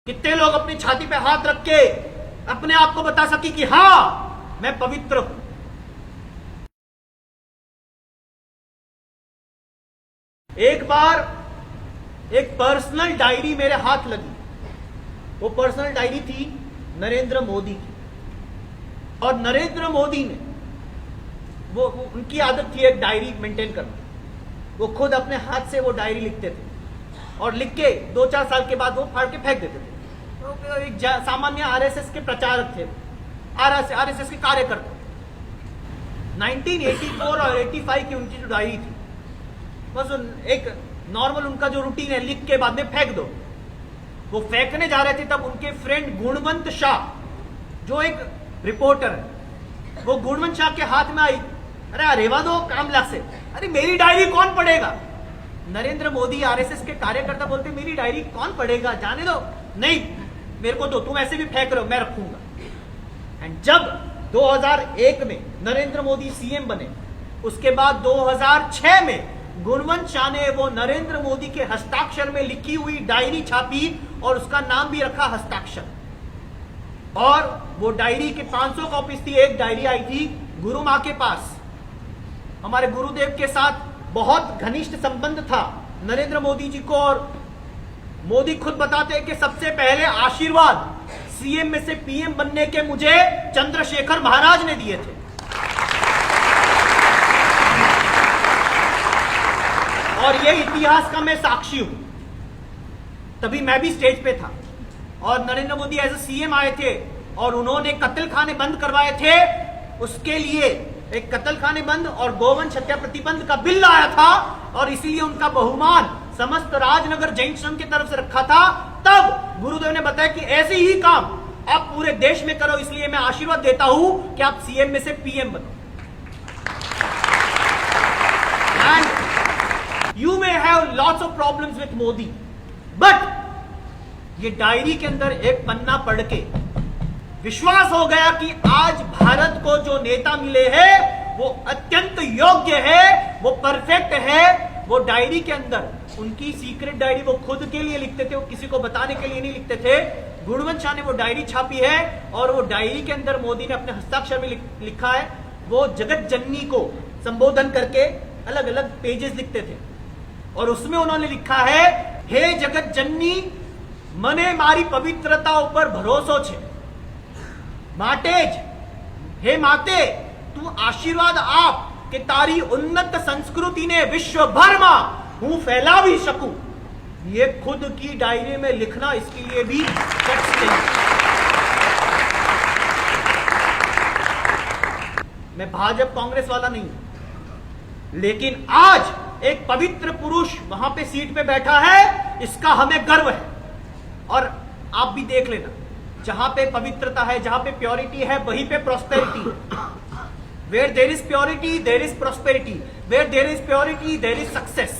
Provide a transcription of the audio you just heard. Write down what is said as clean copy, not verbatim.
कितने लोग अपनी छाती पे हाथ रख के अपने आप को बता सके कि हां मैं पवित्र हूं। एक बार एक पर्सनल डायरी मेरे हाथ लगी। वो पर्सनल डायरी थी नरेंद्र मोदी की, और नरेंद्र मोदी ने वो उनकी आदत थी एक डायरी मेंटेन करना। वो खुद अपने हाथ से वो डायरी लिखते थे और लिख के 2-4 साल के बाद वो फाड़ के फेंक देते थे। तो एक सामान्य आरएसएस के प्रचारक थे, आरएसएस के कार्यकर्ता। 1984 और 85 की उनकी जो डायरी थी, बस एक नॉर्मल उनका जो रूटीन है, लिख के बाद में फेंक दो। वो फेंकने जा रहे थे तब उनके फ्रेंड गुणवंत शाह, जो एक रिपोर्टर है, वो गुणवंत शाह के हाथ में आई। अरे रेवा दो काम लग से, अरे मेरी डायरी कौन पढ़ेगा। नरेंद्र मोदी आरएसएस के कार्यकर्ता बोलते मेरी डायरी कौन पढ़ेगा, जाने दो, नहीं मेरे को दो, तुम ऐसे भी फेंक रहे हो, मैं रखूंगा। एंड जब 2001 में नरेंद्र मोदी सीएम बने, उसके बाद 2006 में गुणवंत शाह ने वो नरेंद्र मोदी के हस्ताक्षर में लिखी हुई डायरी छापी और उसका नाम भी रखा हस्ताक्षर। और वो डायरी के 500 कॉपीज थी। एक डायरी आई थी गुरु मां के पास। हमारे गुरुदेव के साथ बहुत घनिष्ठ संबंध था नरेंद्र मोदी जी को, और मोदी खुद बताते हैं कि सबसे पहले आशीर्वाद सीएम में से पीएम बनने के मुझे चंद्रशेखर महाराज ने दिए थे। और ये इतिहास का मैं साक्षी हूं। तभी मैं भी स्टेज पे था और Narendra Modi as a CM आए थे और उन्होंने कत्ल खाने बंद करवाए थे। उसके लिए एक कत्ल खाने बंद और गोवंश हत्या प्रतिबंध का बिल आया था, और इसीलिए उनका बहुमान समस्त राजनगर जैन संघ की तरफ से रखा था। तब गुरुदेव ने बताया कि ऐसे ही काम आप पूरे देश में करो, इसलिए मैं आशीर्वाद देता हूं कि आप सीएम में से पीएम बनो। And you may have lots of problems with Modi, but ये डायरी के अंदर एक पन्ना पढ़ के विश्वास हो गया कि आज भारत को जो नेता मिले हैं वो अत्यंत योग्य है, वो परफेक्ट है। वो डायरी के अंदर उनकी सीक्रेट डायरी वो खुद के लिए लिखते थे, वो किसी को बताने के लिए नहीं लिखते थे। गुणवंत शाह ने वो डायरी छापी है और वो डायरी के अंदर मोदी ने अपने हस्ताक्षर में लिखा है। वो जगत जननी को संबोधन करके अलग अलग पेजेस लिखते थे और उसमें उन्होंने लिखा है, हे जगत जननी, मने मारी पवित्रता ऊपर भरोસો છે, માટે જ હે માતે તું આશીર્વાદ આપ કે તારી ઉન્નત સંસ્કૃતિને વિશ્વભરમાં હું ફેલાવી શકું। ये खुद की डायरी में लिखना इसके लिए भी शख्स नहीं। मैं भाजपा कांग्रेस वाला नहीं हूं, लेकिन आज एक पवित्र पुरुष वहां पे सीट पे बैठा है, इसका हमें गर्व है। और आप भी देख लेना, जहां पे पवित्रता है, जहां पे प्योरिटी है, वहीं पे प्रॉस्पेरिटी है। Where there is purity there is prosperity, where there is purity there is success.